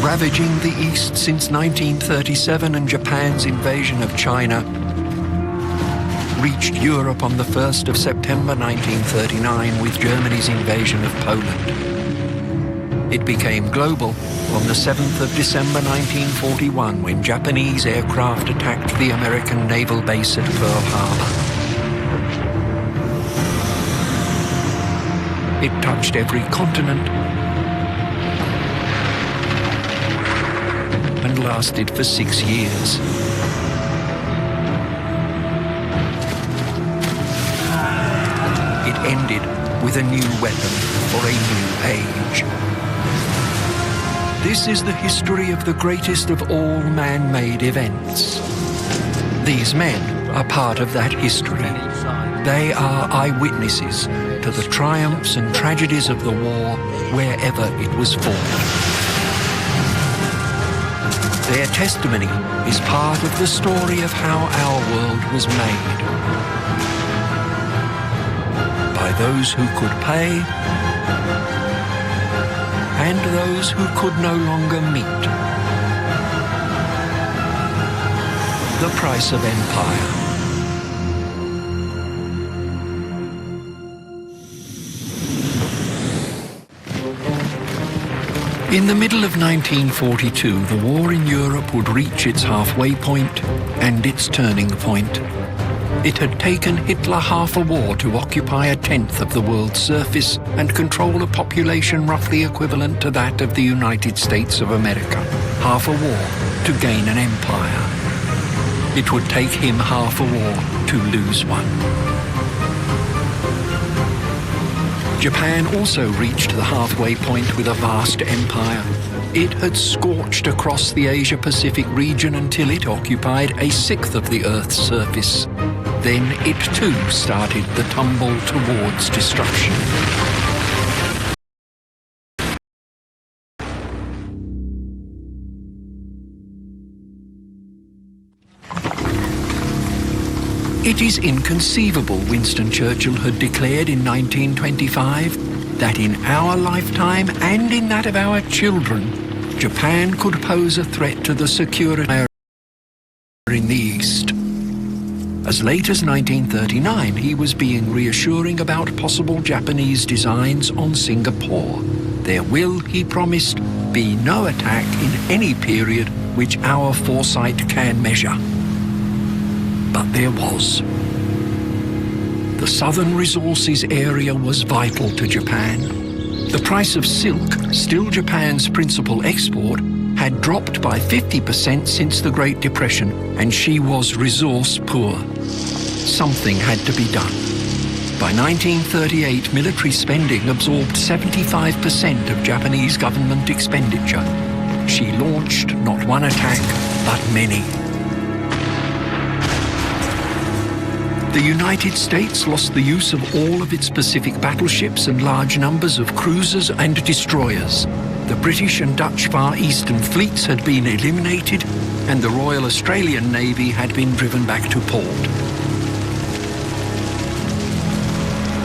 ravaging the East since 1937 and Japan's invasion of China, reached Europe on the 1st of September 1939 with Germany's invasion of Poland. It became global on the 7th of December 1941 when Japanese aircraft attacked the American naval base at Pearl Harbor. It touched every continent and lasted for 6 years. It ended with a new weapon for a new age. This is the history of the greatest of all man-made events. These men are part of that history. They are eyewitnesses to the triumphs and tragedies of the war wherever it was fought. Their testimony is part of the story of how our world was made. By those who could pay and those who could no longer meet. The price of empire. In the middle of 1942, the war in Europe would reach its halfway point and its turning point. It had taken Hitler half a war to occupy a tenth of the world's surface and control a population roughly equivalent to that of the United States of America. Half a war to gain an empire. It would take him half a war to lose one. Japan also reached the halfway point with a vast empire. It had scorched across the Asia-Pacific region until it occupied a sixth of the Earth's surface. Then it too started the tumble towards destruction. It is inconceivable, Winston Churchill had declared in 1925, that in our lifetime and in that of our children, Japan could pose a threat to the security in the East. As late as 1939, he was being reassuring about possible Japanese designs on Singapore. There will, he promised, be no attack in any period which our foresight can measure. But there was. The southern resources area was vital to Japan. The price of silk, still Japan's principal export, had dropped by 50% since the Great Depression, and she was resource poor. Something had to be done. By 1938, military spending absorbed 75% of Japanese government expenditure. She launched not one attack, but many. The United States lost the use of all of its Pacific battleships and large numbers of cruisers and destroyers. The British and Dutch Far Eastern fleets had been eliminated, and the Royal Australian Navy had been driven back to port.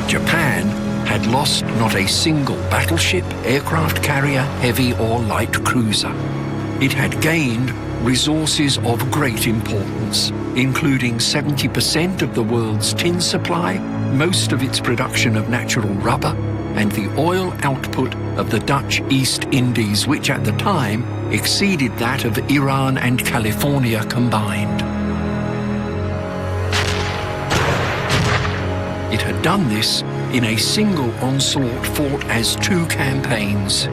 Japan had lost not a single battleship, aircraft carrier, heavy or light cruiser. It had gained resources of great importance, including 70% of the world's tin supply, most of its production of natural rubber, and the oil output of the Dutch East Indies, which at the time exceeded that of Iran and California combined. It had done this in a single onslaught fought as two campaigns,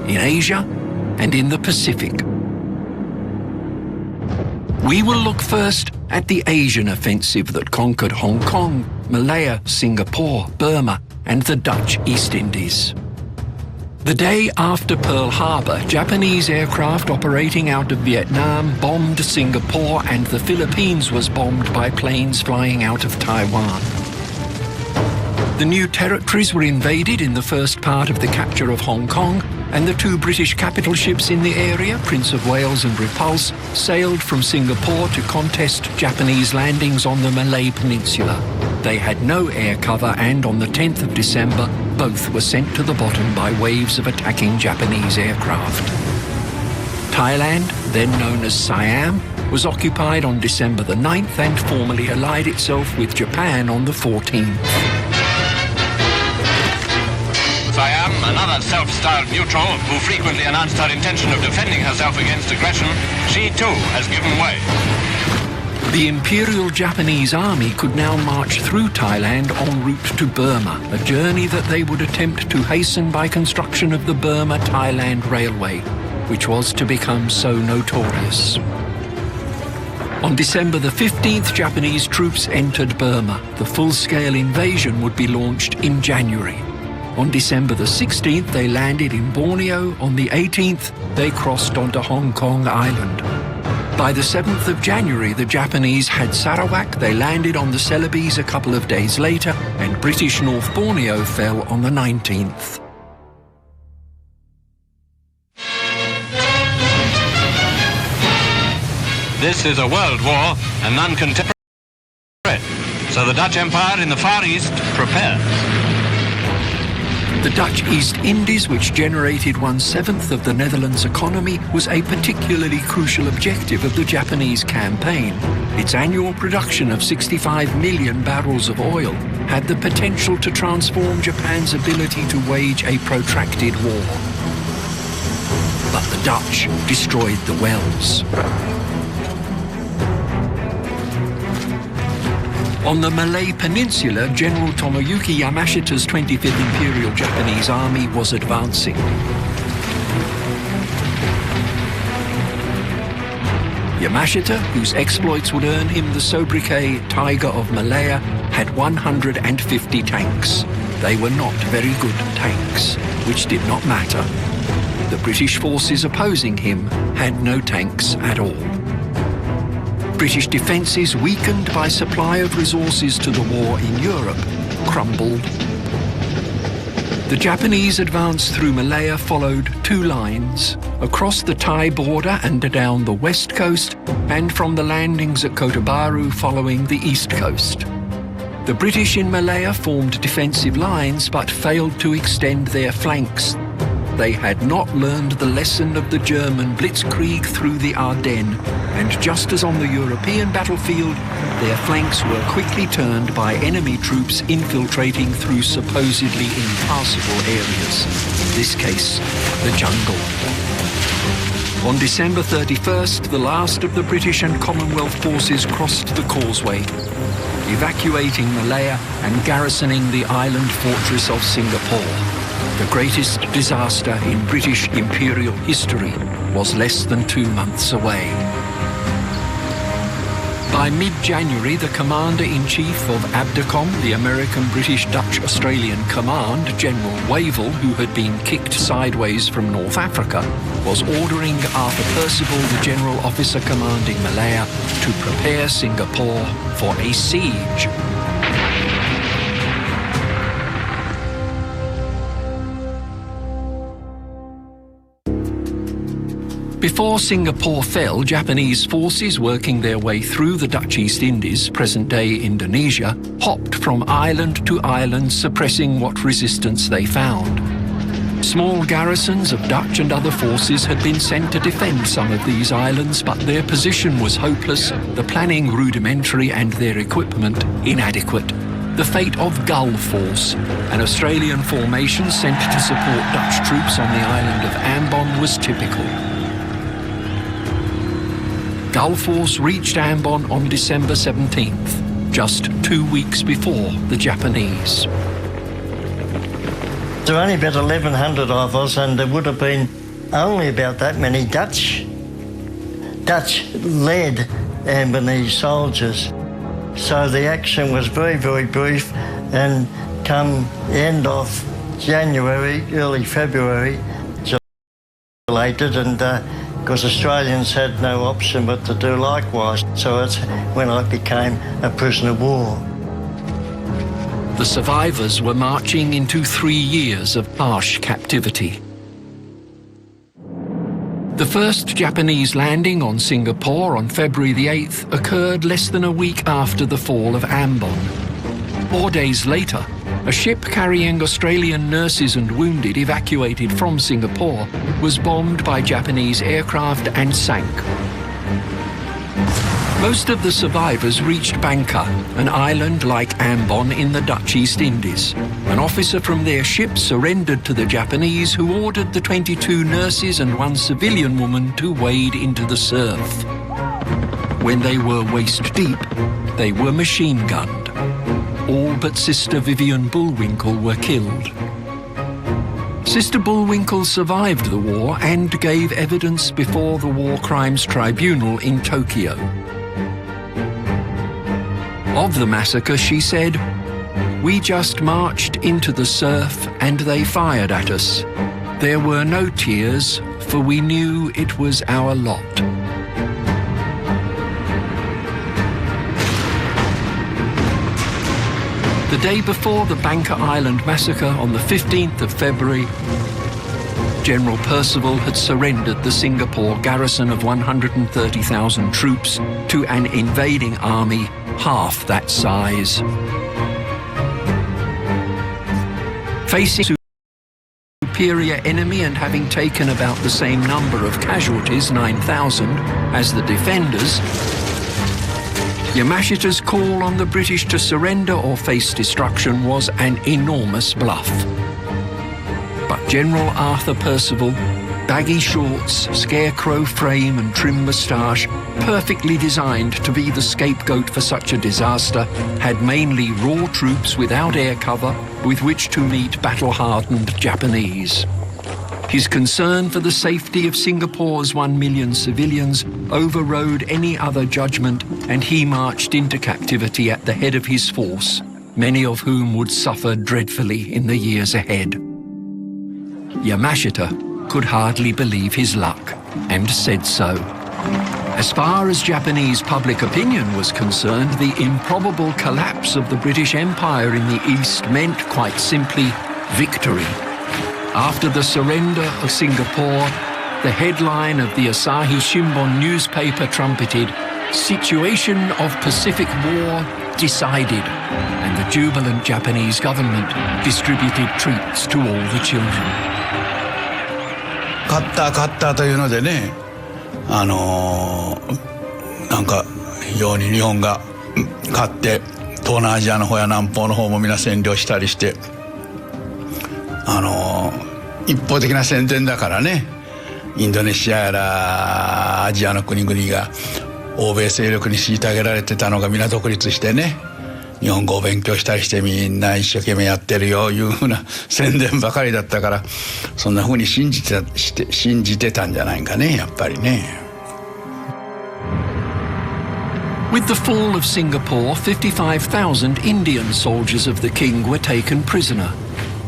in Asia and in the Pacific. We will look first at the Asian offensive that conquered Hong Kong, Malaya, Singapore, Burma, and the Dutch East Indies. The day after Pearl Harbor, Japanese aircraft operating out of Vietnam bombed Singapore, and the Philippines was bombed by planes flying out of Taiwan. The new territories were invaded in the first part of the capture of Hong Kong, and the two British capital ships in the area, Prince of Wales and Repulse, sailed from Singapore to contest Japanese landings on the Malay Peninsula. They had no air cover, and on the 10th of December, both were sent to the bottom by waves of attacking Japanese aircraft. Thailand, then known as Siam, was occupied on December the 9th and formally allied itself with Japan on the 14th. Siam, another self-styled neutral who frequently announced her intention of defending herself against aggression, she too has given way. The Imperial Japanese Army could now march through Thailand en route to Burma, a journey that they would attempt to hasten by construction of the Burma-Thailand Railway, which was to become so notorious. On December the 15th, Japanese troops entered Burma. The full-scale invasion would be launched in January. On December the 16th, they landed in Borneo. On the 18th, they crossed onto Hong Kong Island. By the 7th of January, the Japanese had Sarawak. They landed on the Celebes a couple of days later, and British North Borneo fell on the 19th. This is a world war and none contemporary. So the Dutch Empire in the Far East prepares. The Dutch East Indies, which generated 1/7 of the Netherlands' economy, was a particularly crucial objective of the Japanese campaign. Its annual production of 65 million barrels of oil had the potential to transform Japan's ability to wage a protracted war. But the Dutch destroyed the wells. On the Malay Peninsula, General Tomoyuki Yamashita's 25th Imperial Japanese Army was advancing. Yamashita, whose exploits would earn him the sobriquet Tiger of Malaya, had 150 tanks. They were not very good tanks, which did not matter. The British forces opposing him had no tanks at all. British defences, weakened by supply of resources to the war in Europe, crumbled. The Japanese advance through Malaya followed two lines: across the Thai border and down the west coast, and from the landings at Kota Bharu following the east coast. The British in Malaya formed defensive lines but failed to extend their flanks. They had not learned the lesson of the German blitzkrieg through the Ardennes, and just as on the European battlefield, their flanks were quickly turned by enemy troops infiltrating through supposedly impassable areas, in this case, the jungle. On December 31st, the last of the British and Commonwealth forces crossed the causeway, evacuating Malaya and garrisoning the island fortress of Singapore. The greatest disaster in British imperial history was less than 2 months away. By mid-January, the Commander-in-Chief of ABDACOM, the American, British, Dutch, Australian Command, General Wavell, who had been kicked sideways from North Africa, was ordering Arthur Percival, the General Officer commanding Malaya, to prepare Singapore for a siege. Before Singapore fell, Japanese forces working their way through the Dutch East Indies, present-day Indonesia, hopped from island to island, suppressing what resistance they found. Small garrisons of Dutch and other forces had been sent to defend some of these islands, but their position was hopeless, the planning rudimentary and their equipment inadequate. The fate of Gull Force, an Australian formation sent to support Dutch troops on the island of Ambon, was typical. Gull Force reached Ambon on December 17th, just 2 weeks before the Japanese. There were only about 1,100 of us, and there would have been only about that many Dutch-led Ambonese soldiers. So the action was very, very brief, and come end of January, early February, and because Australians had no option but to do likewise. So that's when it became a prisoner of war. The survivors were marching into 3 years of harsh captivity. The first Japanese landing on Singapore on February the 8th occurred less than a week after the fall of Ambon. 4 days later, a ship carrying Australian nurses and wounded evacuated from Singapore was bombed by Japanese aircraft and sank. Most of the survivors reached Bangka, an island like Ambon in the Dutch East Indies. An officer from their ship surrendered to the Japanese, who ordered the 22 nurses and one civilian woman to wade into the surf. When they were waist deep, they were machine gunned. All but Sister Vivian Bullwinkle were killed. Sister Bullwinkle survived the war and gave evidence before the War Crimes Tribunal in Tokyo. Of the massacre, she said, "We just marched into the surf and they fired at us. There were no tears, for we knew it was our lot." The day before the Bangka Island massacre on the 15th of February, General Percival had surrendered the Singapore garrison of 130,000 troops to an invading army half that size. Facing a superior enemy and having taken about the same number of casualties, 9,000, as the defenders, Yamashita's call on the British to surrender or face destruction was an enormous bluff. But General Arthur Percival, baggy shorts, scarecrow frame and trim moustache, perfectly designed to be the scapegoat for such a disaster, had mainly raw troops without air cover with which to meet battle-hardened Japanese. His concern for the safety of Singapore's 1 million civilians overrode any other judgment, and he marched into captivity at the head of his force, many of whom would suffer dreadfully in the years ahead. Yamashita could hardly believe his luck, and said so. As far as Japanese public opinion was concerned, the improbable collapse of the British Empire in the East meant, quite simply, victory. After the surrender of Singapore, the headline of the Asahi Shimbun newspaper trumpeted, "Situation of Pacific War decided," and the jubilant Japanese government distributed treats to all the children. 勝ったというのでね、なんかように日本が勝って東南アジアの方や南方の方も皆占領したりして、一方的な宣伝だからね、インドネシアやらアジアの国々が欧米勢力に虐げられてたのが皆独立してね、日本語を勉強したりしてみんな一生懸命やってるよいうふうな宣伝ばかりだったから、そんなふうに信じてたんじゃないかね、やっぱりね。With the fall of Singapore, 55,000 Indian soldiers of the king were taken prisoner.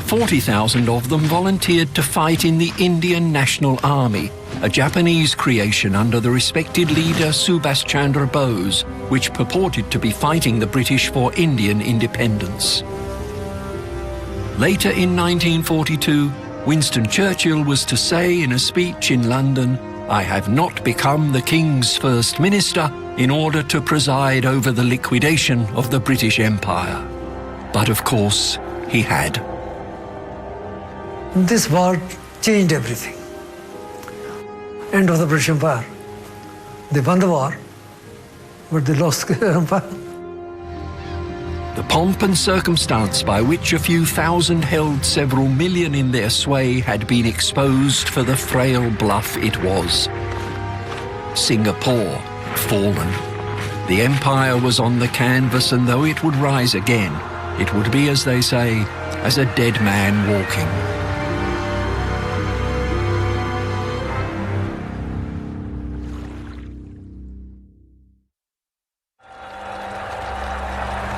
40,000 of them volunteered to fight in the Indian National Army, a Japanese creation under the respected leader Subhas Chandra Bose, which purported to be fighting the British for Indian independence. Later in 1942, Winston Churchill was to say in a speech in London, "I have not become the King's First Minister in order to preside over the liquidation of the British Empire." But of course, he had. This war changed everything. End of the British Empire. They won the war, but they lost the empire. The pomp and circumstance by which a few thousand held several million in their sway had been exposed for the frail bluff it was. Singapore, fallen. The empire was on the canvas, and though it would rise again, it would be, as they say, as a dead man walking.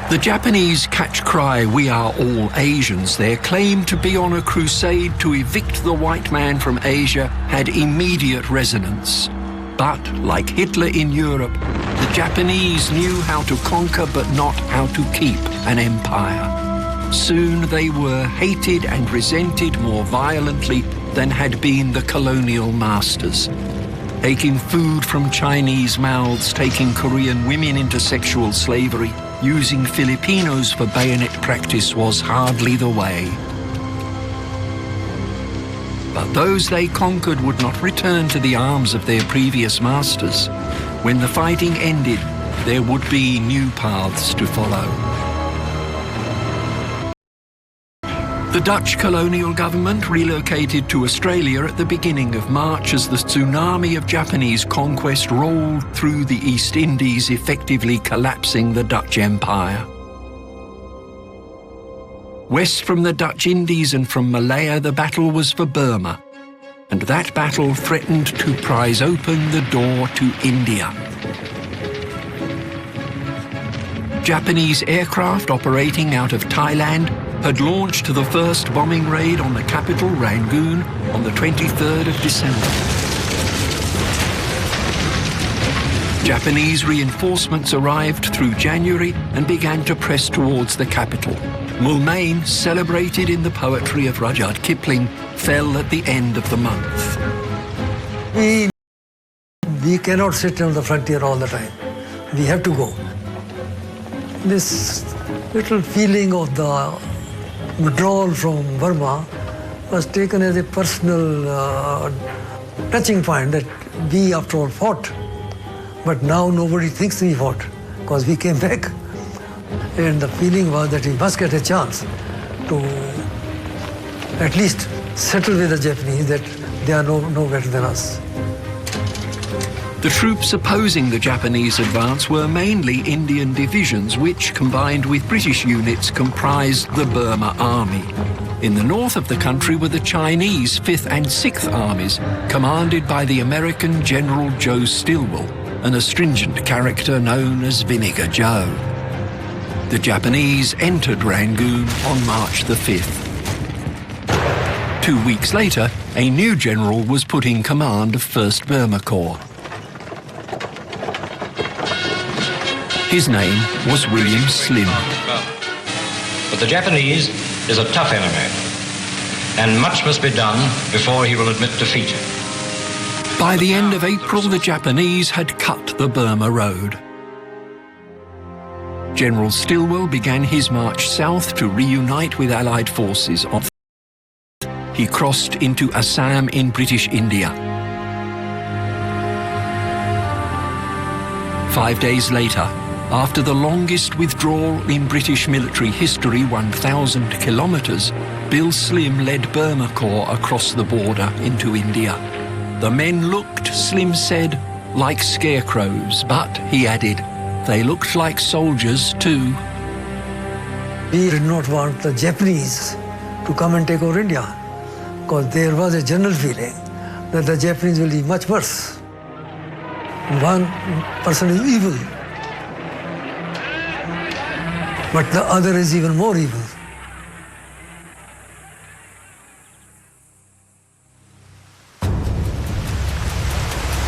The Japanese catch cry, "We are all Asians," their claim to be on a crusade to evict the white man from Asia, had immediate resonance. But, like Hitler in Europe, the Japanese knew how to conquer but not how to keep an empire. Soon they were hated and resented more violently than had been the colonial masters. Taking food from Chinese mouths, taking Korean women into sexual slavery, using Filipinos for bayonet practice was hardly the way. But those they conquered would not return to the arms of their previous masters. When the fighting ended, there would be new paths to follow. The Dutch colonial government relocated to Australia at the beginning of March as the tsunami of Japanese conquest rolled through the East Indies, effectively collapsing the Dutch Empire. West from the Dutch Indies and from Malaya, the battle was for Burma, and that battle threatened to prise open the door to India. Japanese aircraft operating out of Thailand had launched the first bombing raid on the capital, Rangoon, on the 23rd of December. Japanese reinforcements arrived through January and began to press towards the capital. Moulmein, celebrated in the poetry of Rudyard Kipling, fell at the end of the month. We cannot sit on the frontier all the time. We have to go. This little feeling of the withdrawal from Burma was taken as a personal touching point that we, after all, fought. But now nobody thinks we fought because we came back. And the feeling was that we must get a chance to at least settle with the Japanese that they are no better than us. The troops opposing the Japanese advance were mainly Indian divisions which, combined with British units, comprised the Burma Army. In the north of the country were the Chinese 5th and 6th Armies, commanded by the American General Joe Stilwell, an astringent character known as Vinegar Joe. The Japanese entered Rangoon on March the 5th. 2 weeks later, a new general was put in command of 1st Burma Corps. His name was William Slim. But the Japanese is a tough enemy, and much must be done before he will admit defeat. By the end of April, the Japanese had cut the Burma Road. General Stilwell began his march south to reunite with Allied forces. He crossed into Assam in British India. 5 days later, after the longest withdrawal in British military history, 1,000 kilometres, Bill Slim led Burma Corps across the border into India. The men looked, Slim said, like scarecrows, but, he added, they looked like soldiers too. We did not want the Japanese to come and take over India, because there was a general feeling that the Japanese will be much worse. One person is evil, but the other is even more evil.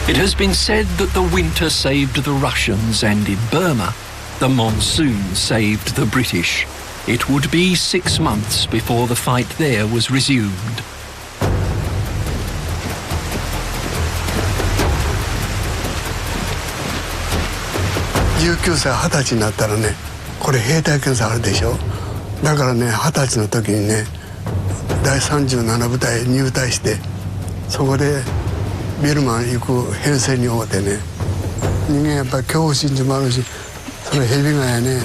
It has been said that the winter saved the Russians, and in Burma, the monsoon saved the British. It would be 6 months before the fight there was resumed.これ兵隊検査あるでしょ。だからね、20歳の時にね、第37部隊入隊して、そこでビルマン行く編成に会うてね、人間やっぱり恐怖心もあるし、その蛇がやね、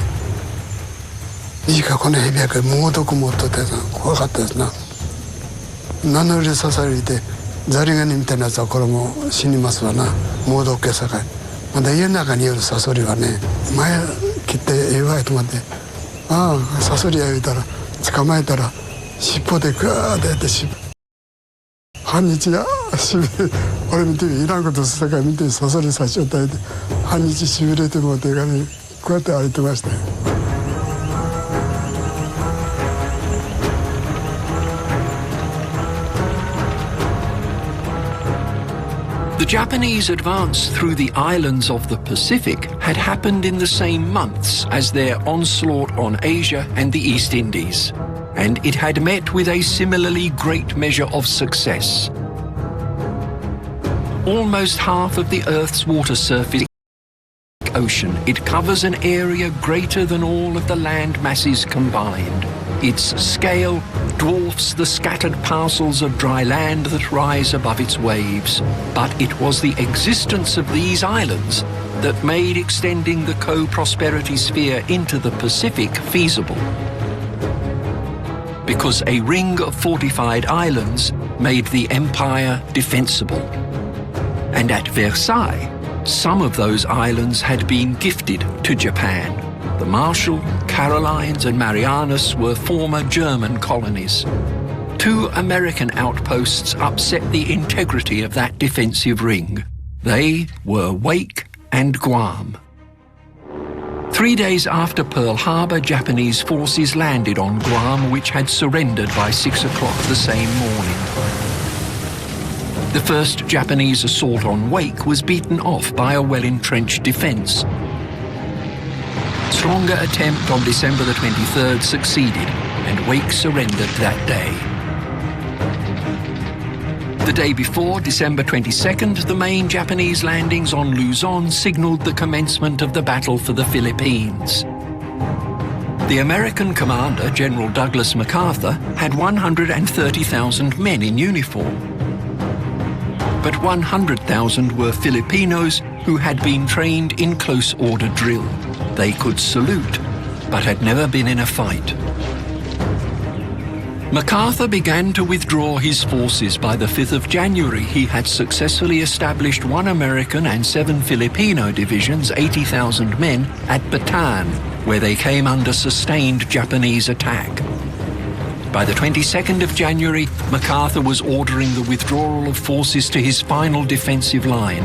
短いこの蛇やから猛毒持っとってさ、怖かったですな。名乗りで刺されて、ザリガニみたいなやつはこれも死にますわな、猛毒やさかい。まだ家の中にいるサソリはね、前切って弱いと思って、ああサソリや言うたら捕まえたら尻尾でガーッてやって半日やしびれ、俺見ていらんことするさかい見てサソリ差しを与えて半日しびれてもうてからね、こうやって歩いてましたよ。The Japanese advance through the islands of the Pacific had happened in the same months as their onslaught on Asia and the East Indies, and it had met with a similarly great measure of success. Almost half of the Earth's water surface Pacific Ocean, it covers an area greater than all of the land masses combined. Its scale dwarfs the scattered parcels of dry land that rise above its waves. But it was the existence of these islands that made extending the co-prosperity sphere into the Pacific feasible. Because a ring of fortified islands made the empire defensible. And at Versailles, some of those islands had been gifted to Japan. The Marshall, Carolines and Marianas were former German colonies. 2 American outposts upset the integrity of that defensive ring. They were Wake and Guam. 3 days after Pearl Harbor, Japanese forces landed on Guam, which had surrendered by 6 o'clock the same morning. The first Japanese assault on Wake was beaten off by a well-entrenched defence. Stronger attempt on December the 23rd succeeded, and Wake surrendered that day. The day before, December 22nd, the main Japanese landings on Luzon signalled the commencement of the battle for the Philippines. The American commander, General Douglas MacArthur, had 130,000 men in uniform. But 100,000 were Filipinos who had been trained in close order drill. They could salute, but had never been in a fight. MacArthur began to withdraw his forces. By the 5th of January, he had successfully established 1 American and 7 Filipino divisions, 80,000 men, at Bataan, where they came under sustained Japanese attack. By the 22nd of January, MacArthur was ordering the withdrawal of forces to his final defensive line,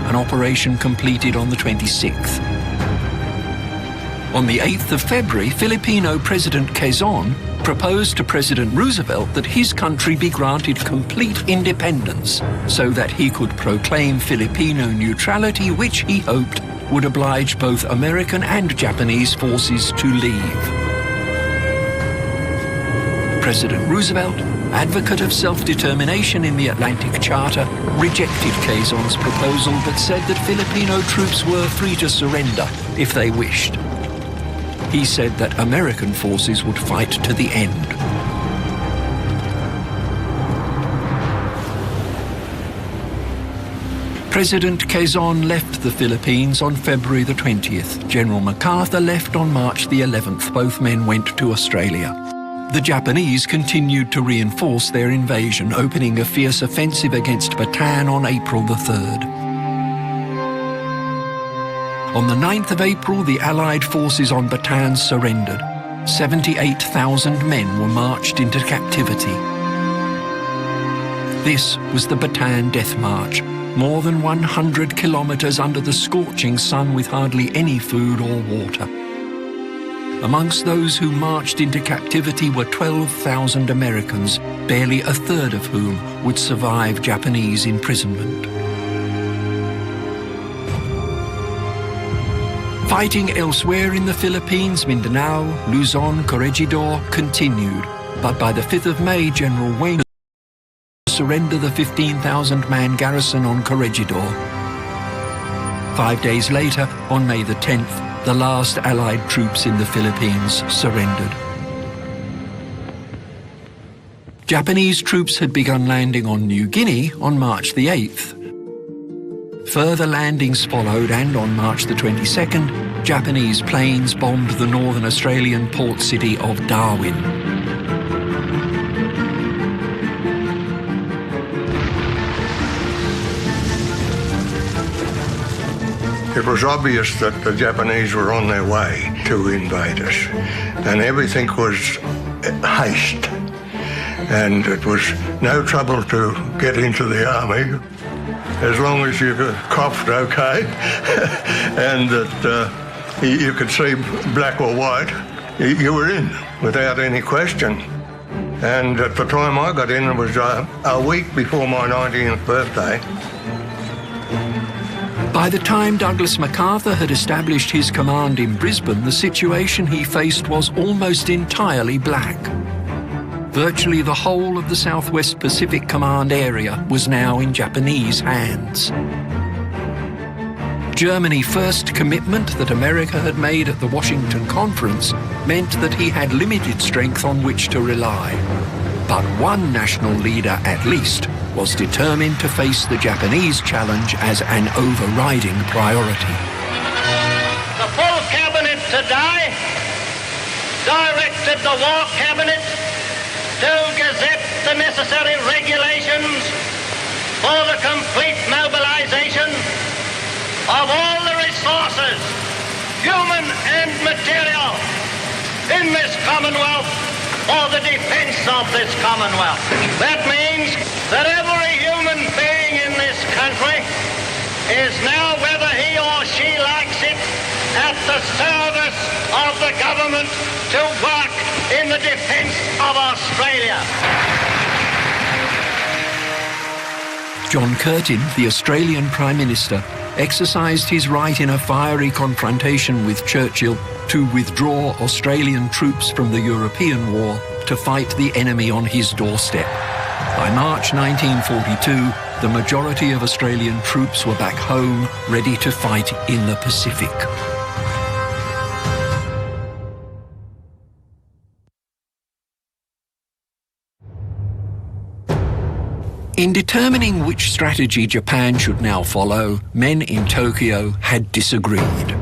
an operation completed on the 26th. On the 8th of February, Filipino President Quezon proposed to President Roosevelt that his country be granted complete independence so that he could proclaim Filipino neutrality, which he hoped would oblige both American and Japanese forces to leave. President Roosevelt, advocate of self-determination in the Atlantic Charter, rejected Quezon's proposal but said that Filipino troops were free to surrender if they wished. He said that American forces would fight to the end. President Quezon left the Philippines on February the 20th. General MacArthur left on March the 11th. Both men went to Australia. The Japanese continued to reinforce their invasion, opening a fierce offensive against Bataan on April the 3rd. On the 9th of April, the Allied forces on Bataan surrendered. 78,000 men were marched into captivity. This was the Bataan Death March, more than 100 kilometres under the scorching sun with hardly any food or water. Amongst those who marched into captivity were 12,000 Americans, barely a third of whom would survive Japanese imprisonment. Fighting elsewhere in the Philippines, Mindanao, Luzon, Corregidor, continued. But by the 5th of May, General Wayne surrendered the 15,000-man garrison on Corregidor. 5 days later, on May the 10th, the last Allied troops in the Philippines surrendered. Japanese troops had begun landing on New Guinea on March the 8th. Further landings followed, and on March the 22nd, Japanese planes bombed the northern Australian port city of Darwin. It was obvious that the Japanese were on their way to invade us, and everything was haste. And it was no trouble to get into the army, as long as you coughed okay and that you could see black or white, you were in without any question. And at the time I got in, it was a week before my 19th birthday. By the time Douglas MacArthur had established his command in Brisbane, the situation he faced was almost entirely black. Virtually the whole of the Southwest Pacific Command area was now in Japanese hands. Germany's first commitment that America had made at the Washington Conference meant that he had limited strength on which to rely. But one national leader, at least, was determined to face the Japanese challenge as an overriding priority. The full cabinet today directed the War Cabinet to gazette the necessary regulations for the complete mobilization of all the resources, human and material, in this Commonwealth for the defense of this Commonwealth. That means that every human being in this country is now, whether he or she likes it, at the service of the government to work in the defense of Australia. John Curtin, the Australian Prime Minister, exercised his right in a fiery confrontation with Churchill to withdraw Australian troops from the European war to fight the enemy on his doorstep. By March 1942, the majority of Australian troops were back home, ready to fight in the Pacific. In determining which strategy Japan should now follow, men in Tokyo had disagreed.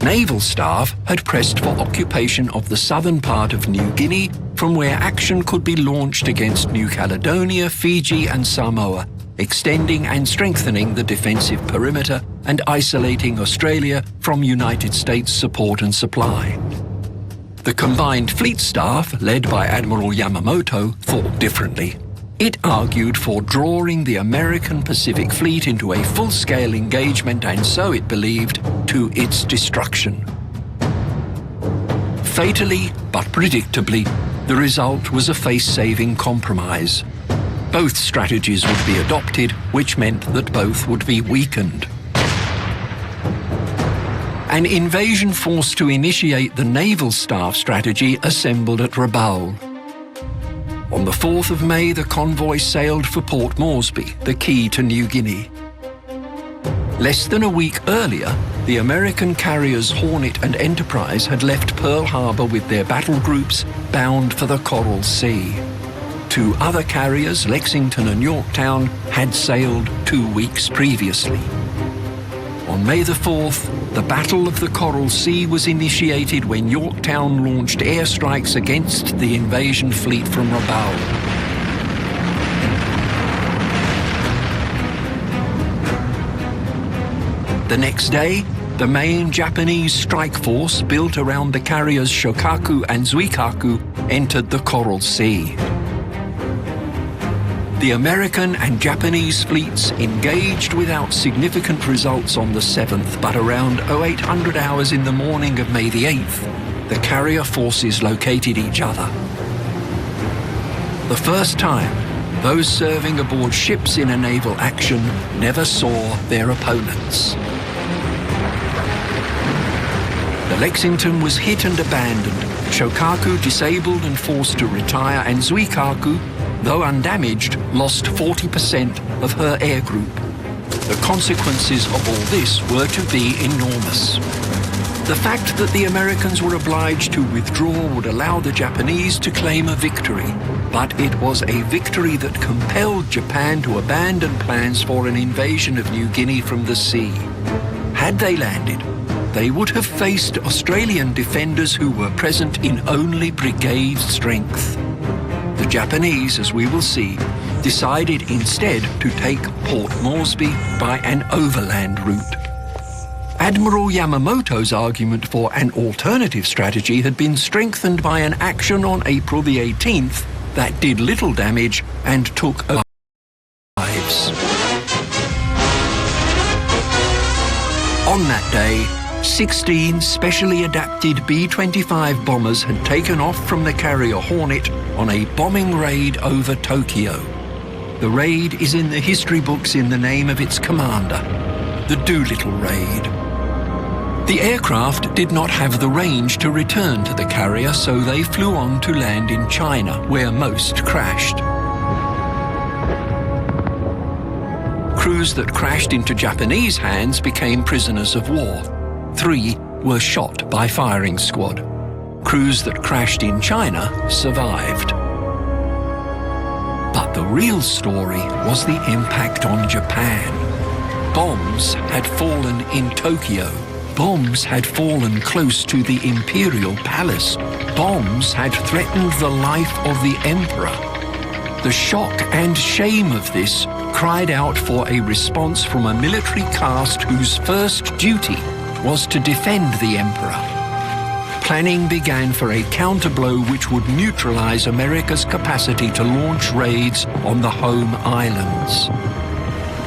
Naval staff had pressed for occupation of the southern part of New Guinea, from where action could be launched against New Caledonia, Fiji and Samoa, extending and strengthening the defensive perimeter and isolating Australia from United States support and supply. The combined fleet staff, led by Admiral Yamamoto, thought differently. It argued for drawing the American Pacific Fleet into a full-scale engagement and, so it believed, to its destruction. Fatally, but predictably, the result was a face-saving compromise. Both strategies would be adopted, which meant that both would be weakened. An invasion force to initiate the naval staff strategy assembled at Rabaul. On the 4th of May, the convoy sailed for Port Moresby, the key to New Guinea. Less than a week earlier, the American carriers Hornet and Enterprise had left Pearl Harbor with their battle groups bound for the Coral Sea. Two other carriers, Lexington and Yorktown, had sailed 2 weeks previously. On May the 4th, the Battle of the Coral Sea was initiated when Yorktown launched airstrikes against the invasion fleet from Rabaul. The next day, the main Japanese strike force built around the carriers Shokaku and Zuikaku entered the Coral Sea. The American and Japanese fleets engaged without significant results on the 7th, but around 0800 hours in the morning of May the 8th, the carrier forces located each other. The first time, those serving aboard ships in a naval action never saw their opponents. The Lexington was hit and abandoned, Shokaku disabled and forced to retire, and Zuikaku, though undamaged, lost 40% of her air group. The consequences of all this were to be enormous. The fact that the Americans were obliged to withdraw would allow the Japanese to claim a victory, but it was a victory that compelled Japan to abandon plans for an invasion of New Guinea from the sea. Had they landed, they would have faced Australian defenders who were present in only brigade strength. The Japanese, as we will see, decided instead to take Port Moresby by an overland route. Admiral Yamamoto's argument for an alternative strategy had been strengthened by an action on April the 18th that did little damage and took lives. On that day, 16 specially adapted B-25 bombers had taken off from the carrier Hornet on a bombing raid over Tokyo. The raid is in the history books in the name of its commander, the Doolittle Raid. The aircraft did not have the range to return to the carrier, so they flew on to land in China, where most crashed. Crews that crashed into Japanese hands became prisoners of war. 3 were shot by firing squad. Crews that crashed in China survived. But the real story was the impact on Japan. Bombs had fallen in Tokyo. Bombs had fallen close to the imperial palace. Bombs had threatened the life of the emperor. The shock and shame of this cried out for a response from a military caste whose first duty was to defend the emperor. Planning began for a counterblow which would neutralize America's capacity to launch raids on the home islands.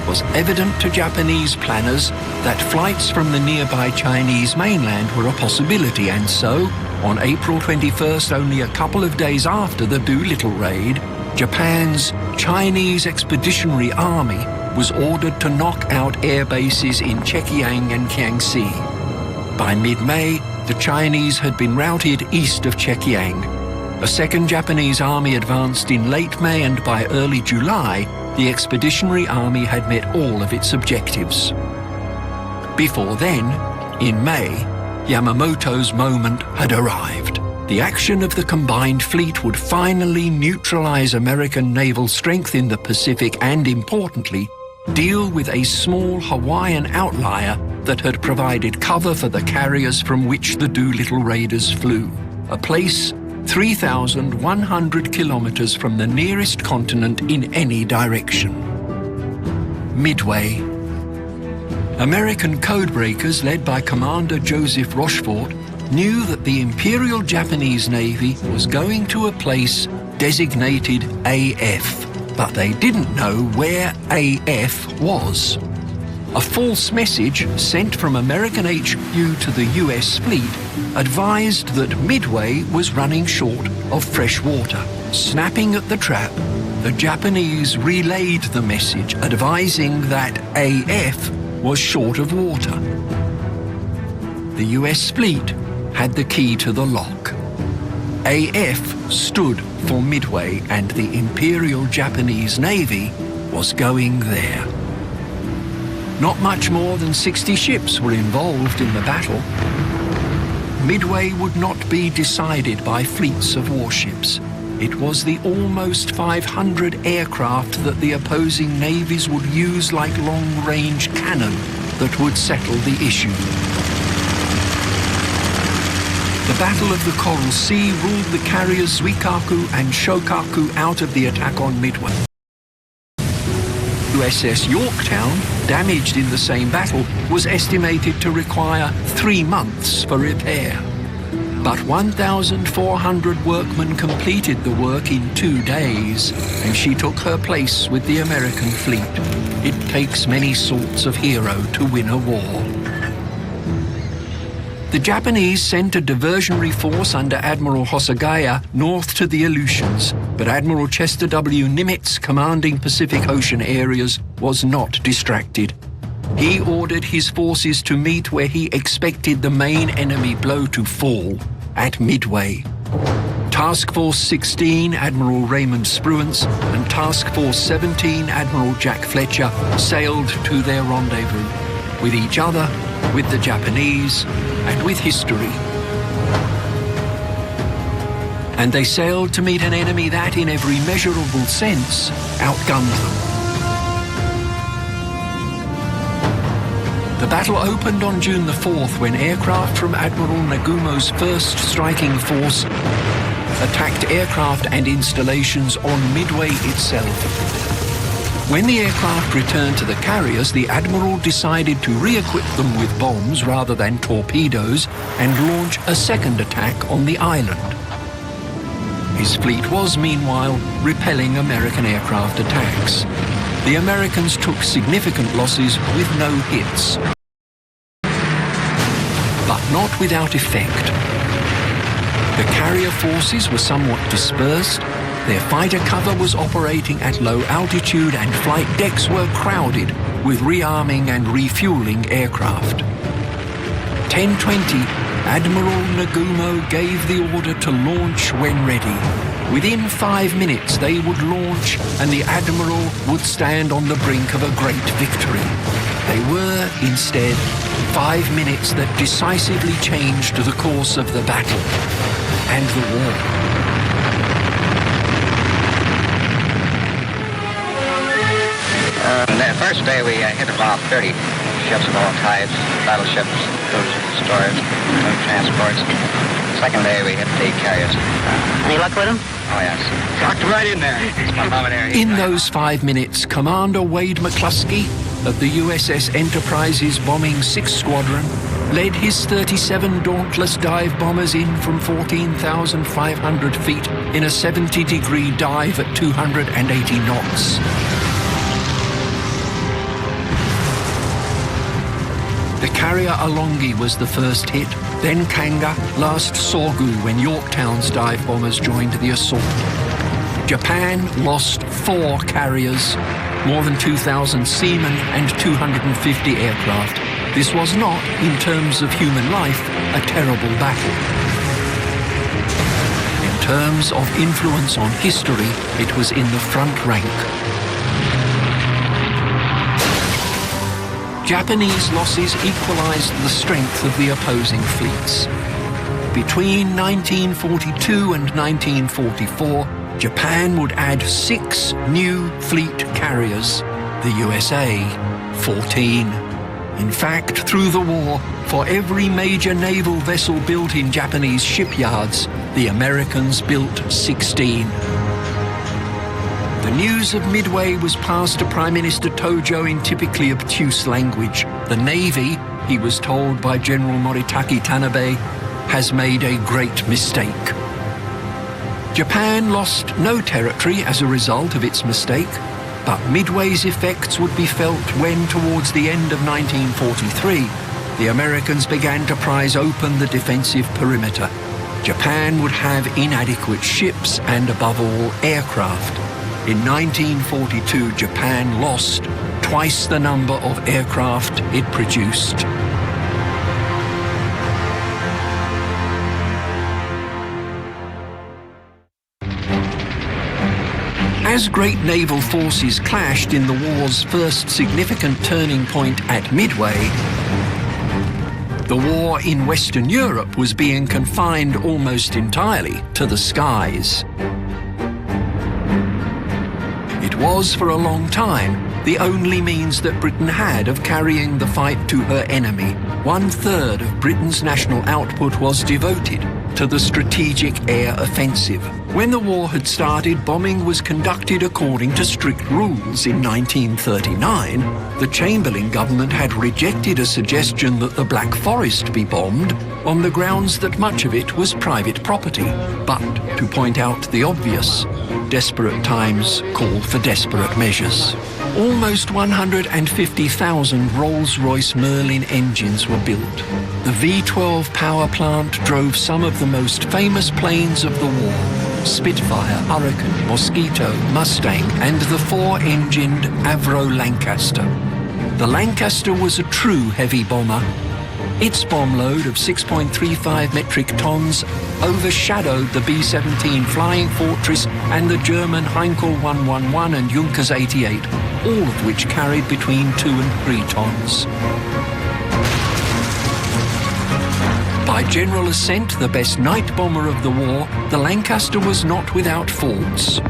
It was evident to Japanese planners that flights from the nearby Chinese mainland were a possibility, and so, on April 21st, only a couple of days after the Doolittle raid, Japan's Chinese Expeditionary Army was ordered to knock out air bases in Chekiang and Kiangsi. By mid-May, the Chinese had been routed east of Chekiang. A second Japanese army advanced in late May, and by early July, the Expeditionary Army had met all of its objectives. Before then, in May, Yamamoto's moment had arrived. The action of the combined fleet would finally neutralize American naval strength in the Pacific and, importantly, deal with a small Hawaiian outlier that had provided cover for the carriers from which the Doolittle raiders flew, a place 3,100 kilometers from the nearest continent in any direction. Midway. American codebreakers led by Commander Joseph Rochefort knew that the Imperial Japanese Navy was going to a place designated AF, but they didn't know where AF was. A false message sent from American HQ to the US fleet advised that Midway was running short of fresh water. Snapping at the trap, the Japanese relayed the message advising that AF was short of water. The US fleet had the key to the lock. AF stood for Midway, and the Imperial Japanese Navy was going there. Not much more than 60 ships were involved in the battle. Midway would not be decided by fleets of warships. It was the almost 500 aircraft that the opposing navies would use like long-range cannon that would settle the issue. The Battle of the Coral Sea ruled the carriers Zuikaku and Shokaku out of the attack on Midway. USS Yorktown, damaged in the same battle, was estimated to require 3 months for repair. But 1,400 workmen completed the work in 2 days, and she took her place with the American fleet. It takes many sorts of hero to win a war. The Japanese sent a diversionary force under Admiral Hosagaya north to the Aleutians, but Admiral Chester W. Nimitz, commanding Pacific Ocean areas, was not distracted. He ordered his forces to meet where he expected the main enemy blow to fall, at Midway. Task Force 16, Admiral Raymond Spruance, and Task Force 17, Admiral Jack Fletcher, sailed to their rendezvous, with each other, with the Japanese, and with history. And they sailed to meet an enemy that, in every measurable sense, outgunned them. The battle opened on June the 4th when aircraft from Admiral Nagumo's first striking force attacked aircraft and installations on Midway itself. When the aircraft returned to the carriers, the Admiral decided to re-equip them with bombs rather than torpedoes and launch a second attack on the island. His fleet was, meanwhile, repelling American aircraft attacks. The Americans took significant losses with no hits, but not without effect. The carrier forces were somewhat dispersed, their fighter cover was operating at low altitude, and flight decks were crowded with rearming and refueling aircraft. 10:20, Admiral Nagumo gave the order to launch when ready. Within 5 minutes they would launch and the Admiral would stand on the brink of a great victory. They were, instead, 5 minutes that decisively changed the course of the battle and the war. The first day we hit about 30 ships of all types, battleships, cruisers, destroyers, transports. Second day we hit the carriers. Any luck with them? Oh yes. Rocked right in there. In those 5 minutes, Commander Wade McCluskey of the USS Enterprise's bombing 6th Squadron led his 37 Dauntless dive bombers in from 14,500 feet in a 70-degree dive at 280 knots. The carrier Alongi was the first hit, then Kanga, last Sorgu when Yorktown's dive bombers joined the assault. Japan lost 4 carriers, more than 2,000 seamen and 250 aircraft. This was not, in terms of human life, a terrible battle. In terms of influence on history, it was in the front rank. Japanese losses equalized the strength of the opposing fleets. Between 1942 and 1944, Japan would add 6 new fleet carriers, the USA 14. In fact, through the war, for every major naval vessel built in Japanese shipyards, the Americans built 16. The news of Midway was passed to Prime Minister Tojo in typically obtuse language. The Navy, he was told by General Moritaki Tanabe, has made a great mistake. Japan lost no territory as a result of its mistake, but Midway's effects would be felt when, towards the end of 1943, the Americans began to prise open the defensive perimeter. Japan would have inadequate ships and, above all, aircraft. In 1942, Japan lost twice the number of aircraft it produced. As great naval forces clashed in the war's first significant turning point at Midway, the war in Western Europe was being confined almost entirely to the skies. It was, for a long time, the only means that Britain had of carrying the fight to her enemy. 1/3 of Britain's national output was devoted to the strategic air offensive. When the war had started, bombing was conducted according to strict rules. In 1939, the Chamberlain government had rejected a suggestion that the Black Forest be bombed on the grounds that much of it was private property. But, to point out the obvious, desperate times call for desperate measures. Almost 150,000 Rolls-Royce Merlin engines were built. The V-12 power plant drove some of the most famous planes of the war: Spitfire, Hurricane, Mosquito, Mustang, and the 4-engined Avro Lancaster. The Lancaster was a true heavy bomber. Its bomb load of 6.35 metric tons overshadowed the B-17 Flying Fortress and the German Heinkel 111 and Junkers 88, all of which carried between 2 and 3 tons. By general assent, the best night bomber of the war, the Lancaster was not without faults.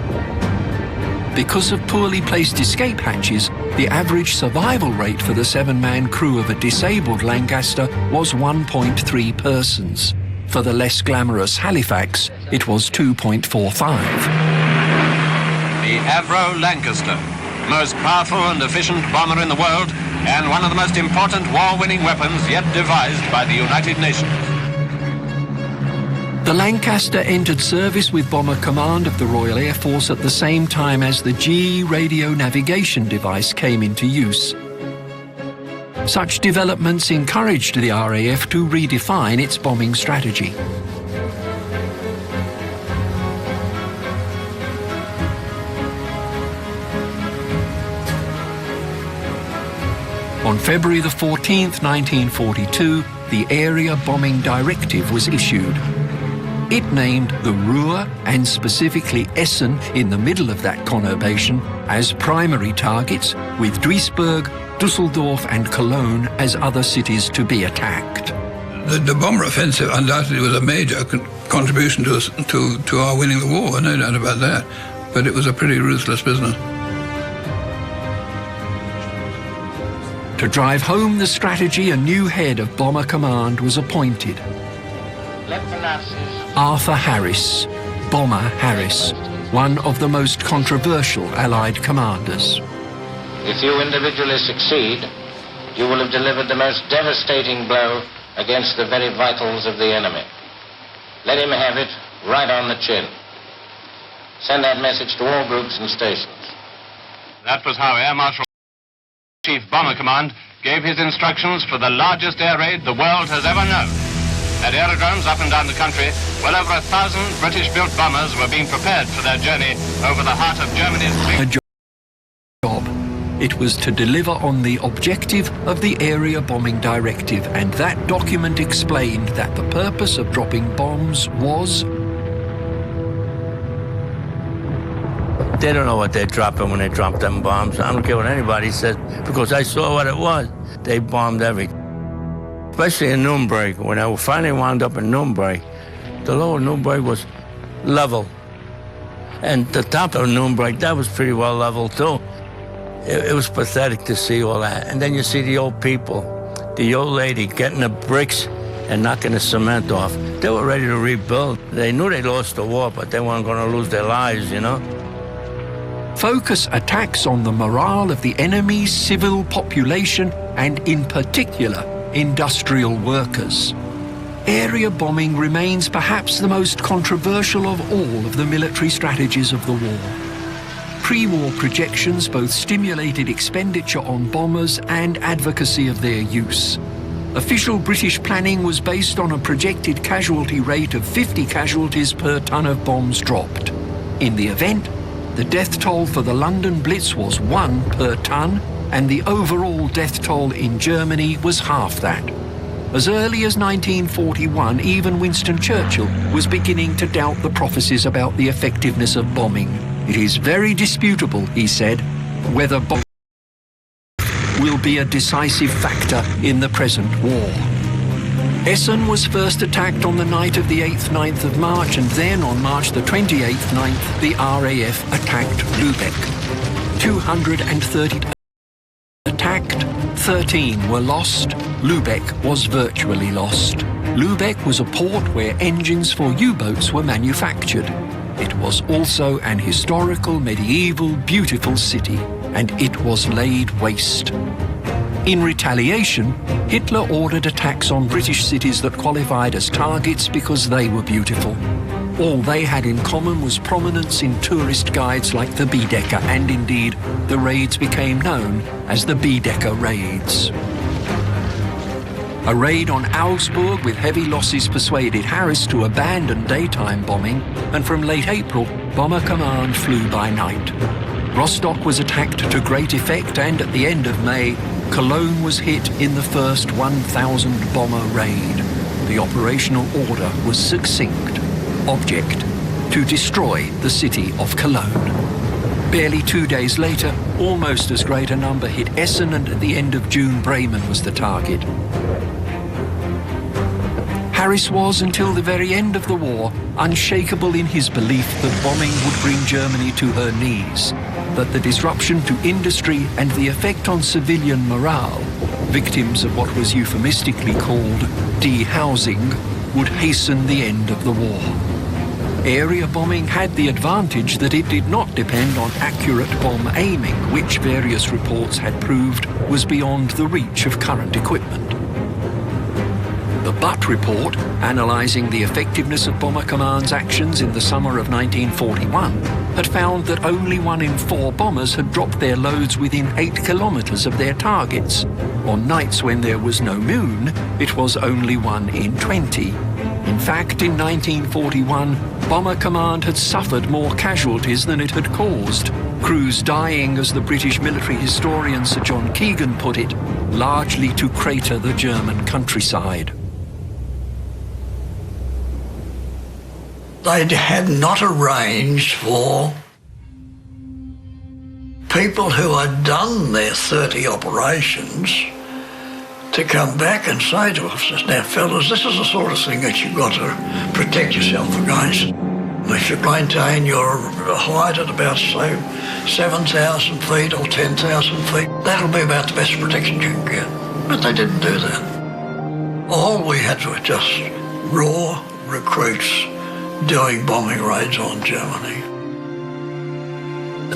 Because of poorly placed escape hatches, the average survival rate for the 7-man crew of a disabled Lancaster was 1.3 persons. For the less glamorous Halifax, it was 2.45. The Avro Lancaster, most powerful and efficient bomber in the world, and one of the most important war-winning weapons yet devised by the United Nations. The Lancaster entered service with Bomber Command of the Royal Air Force at the same time as the GE radio navigation device came into use. Such developments encouraged the RAF to redefine its bombing strategy. On February the 14th, 1942, the Area Bombing Directive was issued. It named the Ruhr and specifically Essen in the middle of that conurbation as primary targets, with Duisburg, Dusseldorf and Cologne as other cities to be attacked. The bomber offensive undoubtedly was a major contribution to our winning the war, no doubt about that. But it was a pretty ruthless business. To drive home the strategy, a new head of Bomber Command was appointed. Arthur Harris, Bomber Harris, one of the most controversial Allied commanders. If you individually succeed, you will have delivered the most devastating blow against the very vitals of the enemy. Let him have it right on the chin. Send that message to all groups and stations. That was how Air Marshal Chief Bomber Command gave his instructions for the largest air raid the world has ever known. At aerodromes up and down the country, well over 1,000 British-built bombers were being prepared for their journey over the heart of Germany's job. It was to deliver on the objective of the Area Bombing Directive, and that document explained that the purpose of dropping bombs was... They don't know what they're dropping when they drop them bombs. I don't care what anybody says, because I saw what it was. They bombed everything. Especially in Nuremberg. When I finally wound up in Nuremberg, the lower Nuremberg was level. And the top of Nuremberg, that was pretty well level too. It was pathetic to see all that. And then you see the old people, the old lady getting the bricks and knocking the cement off. They were ready to rebuild. They knew they lost the war, but they weren't going to lose their lives, you know? Focus attacks on the morale of the enemy's civil population and, in particular, industrial workers. Area bombing remains perhaps the most controversial of all of the military strategies of the war. Pre-war projections both stimulated expenditure on bombers and advocacy of their use. Official British planning was based on a projected casualty rate of 50 casualties per ton of bombs dropped. In the event, the death toll for the London Blitz was 1 per ton, and the overall death toll in Germany was half that. As early as 1941, even Winston Churchill was beginning to doubt the prophecies about the effectiveness of bombing. It is very disputable, he said, whether bombing will be a decisive factor in the present war. Essen was first attacked on the night of the 8th-9th of March, and then on March the 28th-9th, the RAF attacked Lübeck. 230 attacked, 13 were lost. Lübeck was virtually lost. Lübeck was a port where engines for U-boats were manufactured. It was also an historical, medieval, beautiful city, and it was laid waste. In retaliation, Hitler ordered attacks on British cities that qualified as targets because they were beautiful. All they had in common was prominence in tourist guides like the Baedeker, and indeed, the raids became known as the Baedeker raids. A raid on Augsburg with heavy losses persuaded Harris to abandon daytime bombing, and from late April, Bomber Command flew by night. Rostock was attacked to great effect, and at the end of May, Cologne was hit in the first 1,000 bomber raid. The operational order was succinct. Object: to destroy the city of Cologne. Barely 2 days later, almost as great a number hit Essen, and at the end of June, Bremen was the target. Harris was, until the very end of the war, unshakable in his belief that bombing would bring Germany to her knees, that the disruption to industry and the effect on civilian morale, victims of what was euphemistically called dehousing, would hasten the end of the war. Area bombing had the advantage that it did not depend on accurate bomb aiming, which various reports had proved was beyond the reach of current equipment. The Butt report, analysing the effectiveness of Bomber Command's actions in the summer of 1941, had found that only 1 in 4 bombers had dropped their loads within 8 kilometres of their targets. On nights when there was no moon, it was only 1 in 20. In fact, in 1941, Bomber Command had suffered more casualties than it had caused, crews dying, as the British military historian Sir John Keegan put it, largely to crater the German countryside. They had not arranged for people who had done their 30 operations to come back and say to us, now fellas, this is the sort of thing that you've got to protect yourself against. If you maintain your height at about, say, 7,000 feet or 10,000 feet, that'll be about the best protection you can get. But they didn't do that. All we had were just raw recruits doing bombing raids on Germany.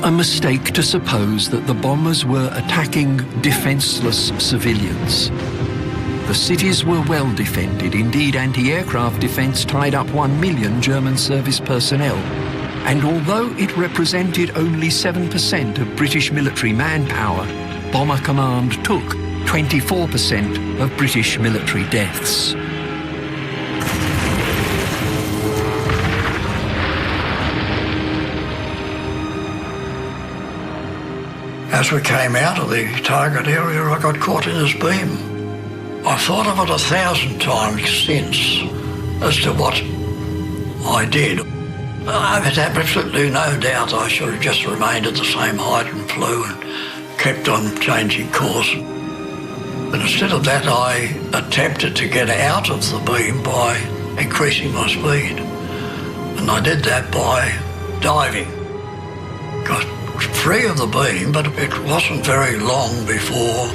A mistake to suppose that the bombers were attacking defenceless civilians. The cities were well defended. Indeed, anti-aircraft defence tied up 1 million German service personnel. And although it represented only 7% of British military manpower, Bomber Command took 24% of British military deaths. As we came out of the target area, I got caught in this beam. I've thought of it 1,000 times since as to what I did. I have absolutely no doubt I should have just remained at the same height and flew and kept on changing course. But instead of that, I attempted to get out of the beam by increasing my speed. And I did that by diving. Got free of the beam, but it wasn't very long before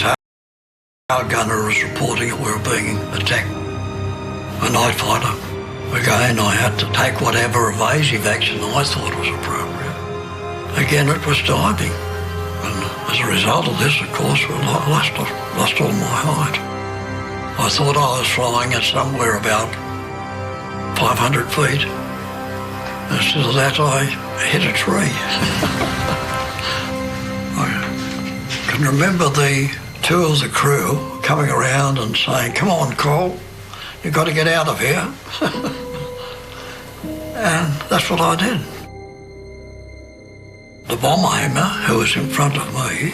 our gunner was reporting that we were being attacked. A night fighter. Again, I had to take whatever evasive action I thought was appropriate. Again, it was diving. And as a result of this, of course, I lost all my height. I thought I was flying at somewhere about 500 feet. Instead of that, I hit a tree. I can remember the two of the crew coming around and saying, "Come on, Cole, you've got to get out of here." And that's what I did. The bomber hammer, who was in front of me,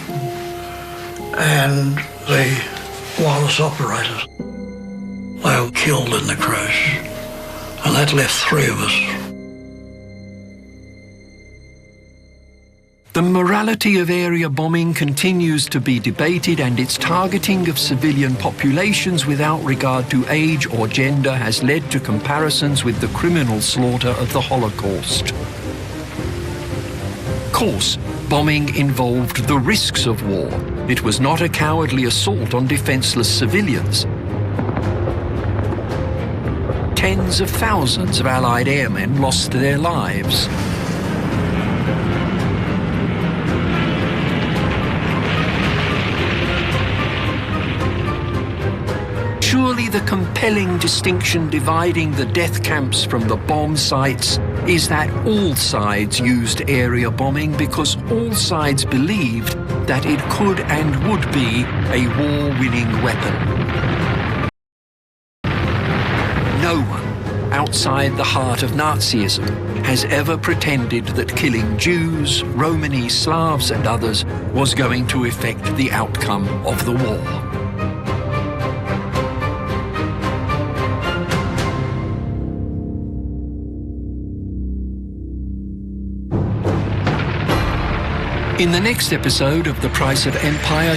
and the wireless operators, they were killed in the crash. And that left 3 of us. The morality of area bombing continues to be debated, and its targeting of civilian populations without regard to age or gender has led to comparisons with the criminal slaughter of the Holocaust. Of course, bombing involved the risks of war. It was not a cowardly assault on defenceless civilians. Tens of thousands of Allied airmen lost their lives. Surely the compelling distinction dividing the death camps from the bomb sites is that all sides used area bombing because all sides believed that it could and would be a war-winning weapon. No one outside the heart of Nazism has ever pretended that killing Jews, Romani, Slavs and others was going to affect the outcome of the war. In the next episode of The Price of Empire,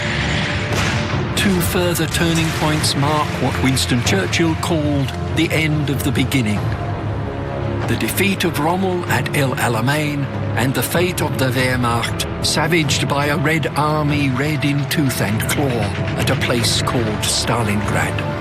2 further turning points mark what Winston Churchill called the end of the beginning. The defeat of Rommel at El Alamein and the fate of the Wehrmacht, savaged by a Red Army red in tooth and claw at a place called Stalingrad.